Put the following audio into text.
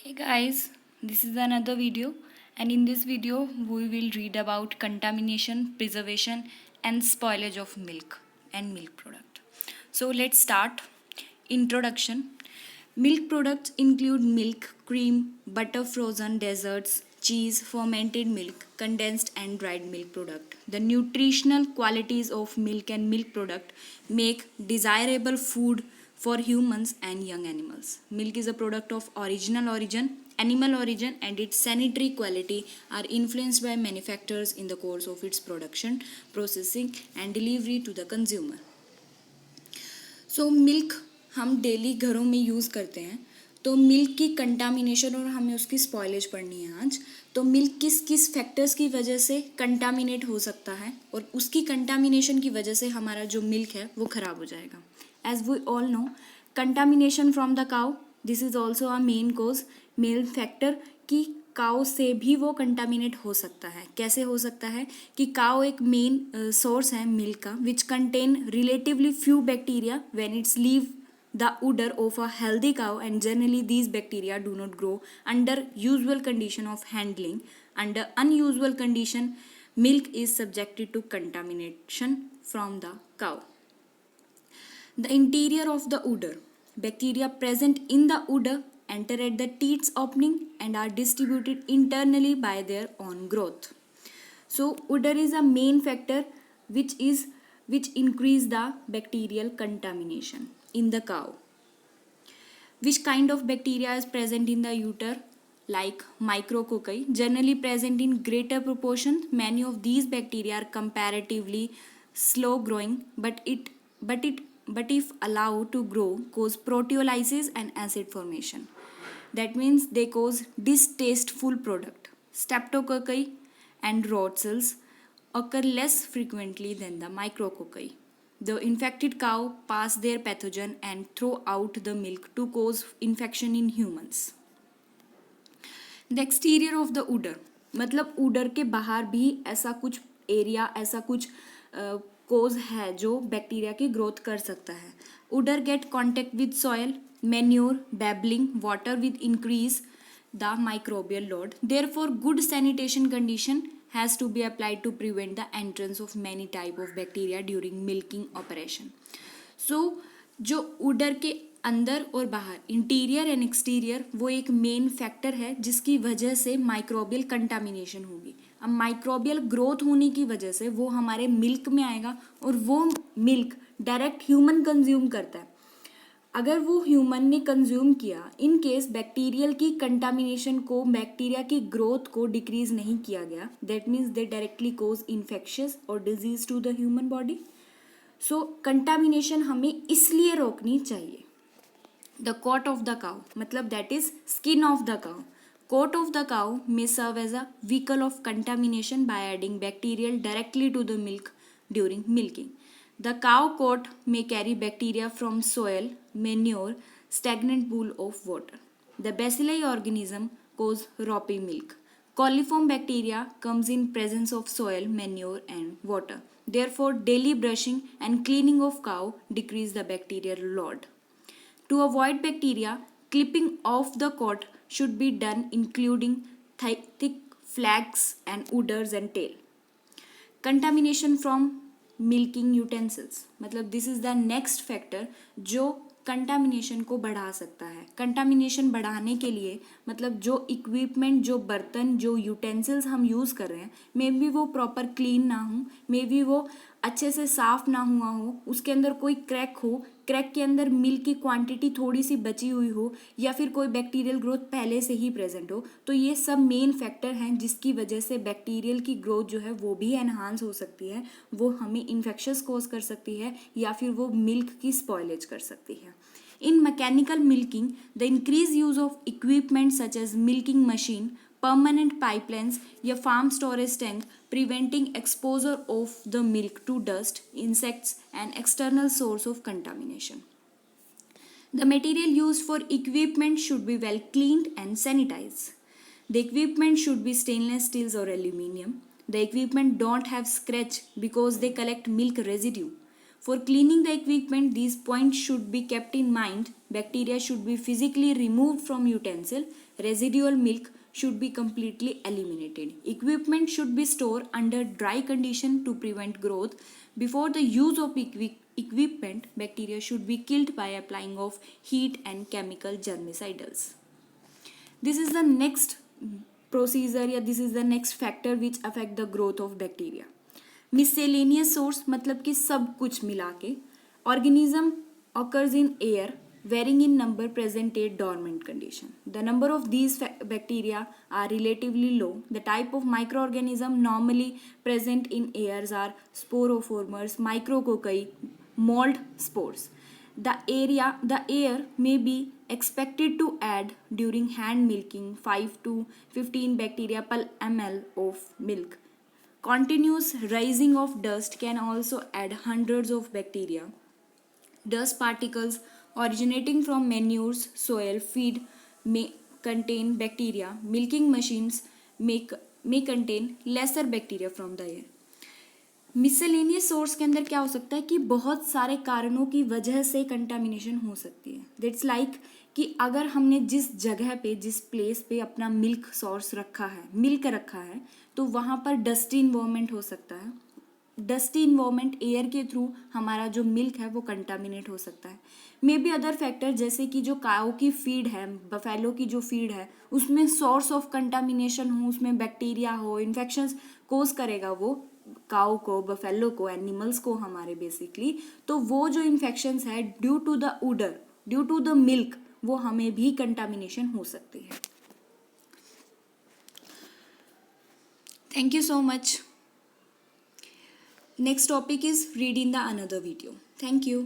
Hey guys, this is another video, and in this video we will read about contamination, preservation and spoilage of milk and milk product. So let's start. Introduction. Milk products include milk, cream, butter, frozen desserts, cheese, fermented milk, condensed and dried milk product. The nutritional qualities of milk and milk product make desirable food for humans and young animals. Milk is a product of original origin, animal origin, and its sanitary quality are influenced by manufacturers in the course of its production, processing, and delivery to the consumer. So milk हम daily घरों में use करते हैं, तो milk की contamination और हमें उसकी स्पॉइलेज पढ़नी है आज. तो मिल्क किस किस फैक्टर्स की वजह से कंटामिनेट हो सकता है और उसकी कंटामिनेशन की वजह से हमारा जो मिल्क है वो ख़राब हो जाएगा. As we all know, contamination from the cow, this is also a main cause, main factor कि काउ से भी वो कंटामिनेट हो सकता है. कैसे हो सकता है कि काउ एक मेन सोर्स है मिल्क का, which contain relatively few bacteria when it's leave the udder of a healthy cow, and generally these bacteria do not grow under usual condition of handling. Under unusual condition, milk is subjected to contamination from the cow. The interior of the udder. Bacteria present in the udder enter at the teat's opening and are distributed internally by their own growth. So udder is a main factor which increase the bacterial contamination in the cow. Which kind of bacteria is present in the uter? Like micrococci, generally present in greater proportion. Many of these bacteria are comparatively slow growing, but if allowed to grow, cause proteolysis and acid formation. That means they cause distasteful product. Streptococci and rot cells occur less frequently than the micrococci. The infected cow pass their pathogen and throw out the milk to cause infection in humans. The exterior of the udder, मतलब udder के बाहर भी ऐसा कुछ area, ऐसा कुछ कोज है जो बैक्टीरिया की ग्रोथ कर सकता है. udder get contact with soil, manure, babbling, water with increase the microbial load. Therefore, good sanitation condition has to be applied to prevent the entrance of many type of bacteria during milking operation. So जो उडर के अंदर और बाहर, interior and exterior, वो एक main factor है जिसकी वजह से माइक्रोबियल कंटामिनेशन होगी. अब माइक्रोबियल ग्रोथ होने की वजह से वो हमारे मिल्क में आएगा और वो मिल्क डायरेक्ट ह्यूमन कंज्यूम करता है. अगर वो ह्यूमन ने कंज्यूम किया, इन केस बैक्टीरियल की कंटामिनेशन को, बैक्टीरिया की ग्रोथ को डिक्रीज नहीं किया गया, that means they directly cause infectious और disease to the human body. So contamination हमें इसलिए रोकनी चाहिए. The coat of the cow, मतलब that is skin of the cow. Coat of the cow may serve as a vehicle of contamination by adding bacterial directly to the milk during milking. The cow coat may carry bacteria from soil, manure, stagnant pool of water. The bacilli organism cause ropey milk. Coliform bacteria comes in presence of soil, manure and water. Therefore, daily brushing and cleaning of cow decrease the bacterial load. To avoid bacteria, clipping off the coat should be done, including thick flags and udders and tail. Contamination from milking utensils, मतलब this is the next factor जो contamination को बढ़ा सकता है. Contamination बढ़ाने के लिए मतलब जो इक्विपमेंट, जो बर्तन, जो यूटेंसिल्स हम यूज़ कर रहे हैं, मे बी वो प्रॉपर क्लीन ना हो, मे बी वो अच्छे से साफ़ ना हुआ हो, उसके अंदर कोई क्रैक हो, क्रैक के अंदर मिल्क की क्वांटिटी थोड़ी सी बची हुई हो, या फिर कोई बैक्टीरियल ग्रोथ पहले से ही प्रेजेंट हो. तो ये सब मेन फैक्टर हैं जिसकी वजह से बैक्टीरियल की ग्रोथ जो है वो भी एनहांस हो सकती है, वो हमें इन्फेक्शस कॉज कर सकती है या फिर वो मिल्क की स्पॉइलेज कर सकती है. In mechanical milking, the increased use of equipment such as milking machine, permanent pipelines या farm storage tank preventing exposure of the milk to dust, insects and external source of contamination. The material used for equipment should be well cleaned and sanitized. The equipment should be stainless steel or aluminium. The equipment don't have scratch because they collect milk residue. For cleaning the equipment, these points should be kept in mind. Bacteria should be physically removed from utensil. Residual milk should be completely eliminated. Equipment should be stored under dry condition to prevent growth. Before the use of equipment, bacteria should be killed by applying of heat and chemical germicidals. This is the next procedure, या this is the next factor which affect the growth of bacteria. Miscellaneous source मतलब कि सब कुछ मिला के. Organism occurs in air varying in number present a dormant condition. The number of these bacteria are relatively low. The type of microorganism normally present in airs are sporoformers, micrococci, mold spores. The air may be expected to add during hand milking 5 to 15 bacteria per ml of milk. Continuous rising of dust can also add hundreds of bacteria. Dust particles originating from manures, soil, feed may contain bacteria. Milking machines may contain lesser bacteria from the air. Miscellaneous source के अंदर क्या हो सकता है कि बहुत सारे कारणों की वजह से कंटामिनेशन हो सकती है. दैट्स लाइक कि अगर हमने जिस जगह पे जिस प्लेस पे अपना मिल्क सोर्स रखा है, मिल्क रखा है, तो वहाँ पर डस्टी इन्वायरमेंट हो सकता है. डस्टी इन्वायरमेंट एयर के थ्रू हमारा जो मिल्क है वो कंटामिनेट हो सकता है. मे बी अदर फैक्टर जैसे कि जो काओ की फीड है, बफेलो की जो फीड है, उसमें सोर्स ऑफ कंटामिनेशन हो, उसमें बैक्टीरिया हो, इन्फेक्शंस कोज करेगा वो काउ को, बफेलो को, एनिमल्स को हमारे बेसिकली. तो वो जो इन्फेक्शंस है due to the udder, due to the milk, वो हमें भी कंटामिनेशन हो सकती है. Thank you so much. Next topic is read in the another video. Thank you.